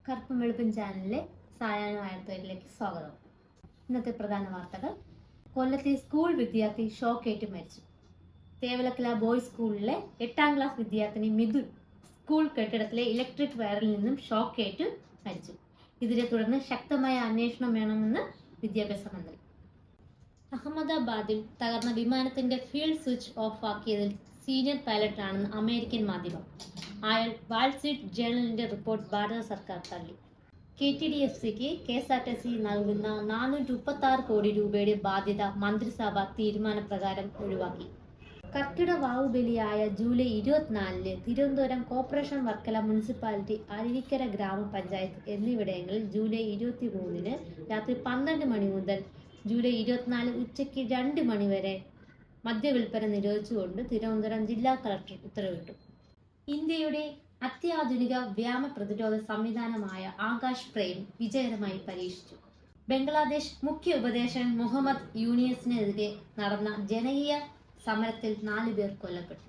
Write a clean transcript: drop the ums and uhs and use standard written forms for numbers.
കറുപ്പും വെളുപ്പും ചാനലിലെ സായാഹ്ന വാർത്തകളിലേക്ക് സ്വാഗതം. ഇന്നത്തെ പ്രധാന വാർത്തകൾ. കൊല്ലത്തെ സ്കൂൾ വിദ്യാർത്ഥി ഷോക്കേറ്റ് മരിച്ചു. തേവലക്കല ബോയ്സ് സ്കൂളിലെ 8ാം ക്ലാസ് വിദ്യാർത്ഥിനി മിഥുൻ സ്കൂൾ കെട്ടിടത്തിലെ ഇലക്ട്രിക് വയറിൽ നിന്നും ഷോക്കേറ്റ് മരിച്ചു. ഇതിനെ തുടർന്ന് ശക്തമായ അന്വേഷണം വേണമെന്ന് വിദ്യാഭ്യാസ മന്ത്രി. അഹമ്മദാബാദിൽ തകർന്ന വിമാനത്തിന്റെ ഫീൽഡ് സ്വിച്ച് ഓഫ് ആക്കിയതിൽ സീനിയർ പൈലറ്റാണെന്ന് അമേരിക്കൻ മാധ്യമം. അയാൾ വാൾ സ്ട്രീറ്റ് ജേണലിന്റെ റിപ്പോർട്ട് ഭാരത സർക്കാർ തള്ളി. KTDFCക്ക് KSRTC നൽകുന്ന 436 കോടി രൂപയുടെ ബാധ്യത മന്ത്രിസഭ തീരുമാനപ്രകാരം ഒഴിവാക്കി. കർക്കിടവാവ് ബലിയായ ജൂലൈ 24-ന് തിരുവനന്തപുരം കോർപ്പറേഷൻ, വർക്കല മുനിസിപ്പാലിറ്റി, അരുവിക്കര ഗ്രാമപഞ്ചായത്ത് എന്നിവിടങ്ങളിൽ ജൂലൈ 23-ന് രാത്രി 12 മണി മുതൽ ജൂലൈ 24 ഉച്ചയ്ക്ക് 2 മണി വരെ മദ്യവിൽപ്പന നിരോധിച്ചുകൊണ്ട് തിരുവനന്തപുരം ജില്ലാ കളക്ടർ ഉത്തരവിട്ടു. ഇന്ത്യയുടെ അത്യാധുനിക വ്യോമ പ്രതിരോധ സംവിധാനമായ ആകാശ് പ്രൈം വിജയകരമായി പരീക്ഷിച്ചു. ബംഗ്ലാദേശ് മുഖ്യ ഉപദേശകൻ മുഹമ്മദ് യൂനിസിനെതിരെ നടന്ന ജനകീയ സമരത്തിൽ 4 പേർ കൊല്ലപ്പെട്ടു.